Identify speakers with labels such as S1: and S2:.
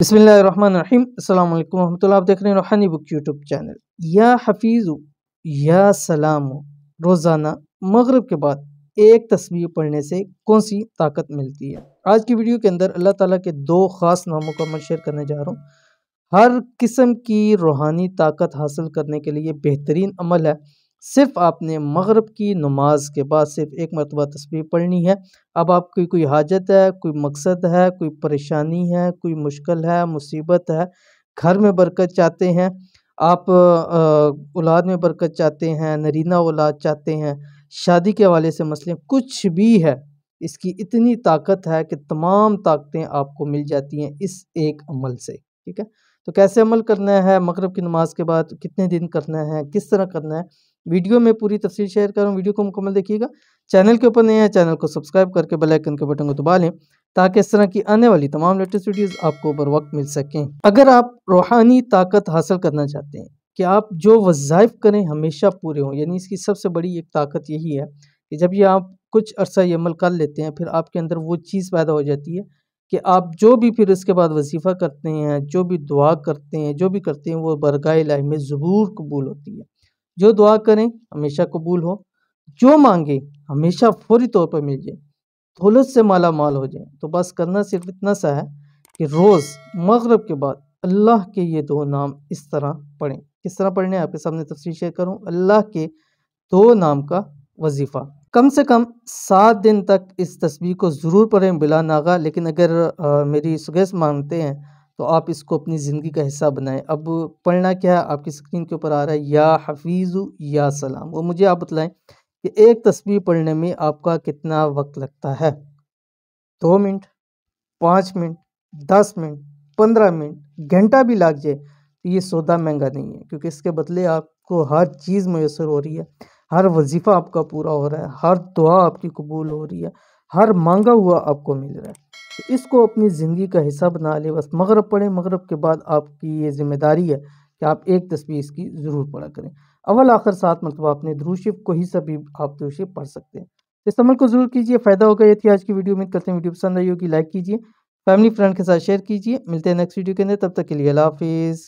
S1: बिस्मिल्लाहिर्रहमानिर्रहीम अस्सलाम वालेकुम रहमतुल्लाह। आप देख रहे हैं रूहानी बुक यूट्यूब चैनल। या हफीज़ु या सलाम, रोज़ाना मगरिब के बाद एक तस्बीह पढ़ने से कौन सी ताकत मिलती है। आज की वीडियो के अंदर अल्लाह ताला के दो ख़ास नामों का मैं शेयर करने जा रहा हूँ। हर किस्म की रूहानी ताकत हासिल करने के लिए बेहतरीन अमल है। सिर्फ़ आपने मगरिब की नमाज के बाद सिर्फ़ एक मरतबा तस्बीह पढ़नी है। अब आपकी कोई हाजत है, कोई मकसद है, कोई परेशानी है, कोई मुश्किल है, मुसीबत है, घर में बरकत चाहते हैं, आप औलाद में बरकत चाहते हैं, नरीना औलाद चाहते हैं, शादी के हवाले से मसले कुछ भी है, इसकी इतनी ताकत है कि तमाम ताकतें आपको मिल जाती हैं इस एक अमल से। ठीक है? तो कैसे अमल करना है, मगरिब की नमाज के बाद कितने दिन करना है, किस तरह करना है, वीडियो में पूरी तफसील शेयर कर रहा हूँ। वीडियो को मुकम्मल देखिएगा। चैनल के ऊपर नए हैं, चैनल को सब्सक्राइब करके बेल आइकन के बटन को दबा लें ताकि इस तरह की आने वाली तमाम लेटेस्ट वीडियोस आपको बर वक्त मिल सकें। अगर आप रूहानी ताकत हासिल करना चाहते हैं कि आप जो वज़ाइफ करें हमेशा पूरे हों, यानी इसकी सबसे बड़ी एक ताकत यही है कि जब ये आप कुछ अरसा ये अमल कर लेते हैं, फिर आपके अंदर वो चीज़ पैदा हो जाती है कि आप जो भी फिर इसके बाद वजीफ़ा करते हैं, जो भी दुआ करते हैं, जो भी करते हैं, वो बरगाह इलाही में ज़रूर कबूल होती है। जो दुआ करें हमेशा कबूल हो, जो मांगे हमेशा फौरी तौर पर मिल जाए, दौलत से माला माल हो जाए। तो बस करना सिर्फ इतना सा है कि रोज़ मगरिब के बाद अल्लाह के ये दो नाम इस तरह पढ़ें। किस तरह पढ़ने हैं आपके सामने तफसील शेयर करूँ। अल्लाह के दो नाम का वजीफ़ा कम से कम 7 दिन तक इस तस्बीह को ज़रूर पढ़ें बिला नागा। लेकिन अगर मेरी सुगेस्ट मानते हैं तो आप इसको अपनी ज़िंदगी का हिस्सा बनाएं। अब पढ़ना क्या है, आपकी स्क्रीन के ऊपर आ रहा है या हफीज़ु या सलाम। वो मुझे आप बतलाएं कि एक तस्बीह पढ़ने में आपका कितना वक्त लगता है। 2 मिनट, 5 मिनट, 10 मिनट, 15 मिनट, घंटा भी लग जाए तो ये सौदा महंगा नहीं है, क्योंकि इसके बदले आपको हर चीज़ मुयस्सर हो रही है, हर वजीफ़ा आपका पूरा हो रहा है, हर दुआ आपकी कबूल हो रही है, हर मांगा हुआ आपको मिल रहा है। तो इसको अपनी ज़िंदगी का हिस्सा बना ले। बस मगरिब पढ़ें, मगरिब के बाद आपकी ये ज़िम्मेदारी है कि आप एक तस्बीह इसकी ज़रूर पढ़ा करें। अव्वल आखिर 7 मरतबा अपने दुरूद शरीफ को ही सभी आप दुरूद शरीफ पढ़ सकते हैं। इस अमल को ज़रूर कीजिए, फ़ायदा होगा। ये थी आज की वीडियो। उम्मीद करते हैं वीडियो पसंद आई होगी। लाइक कीजिए, फैमिली फ्रेंड के साथ शेयर कीजिए। मिलते हैं नेक्स्ट वीडियो के अंदर, तब तक के लिए अल्लाह हाफ़िज़।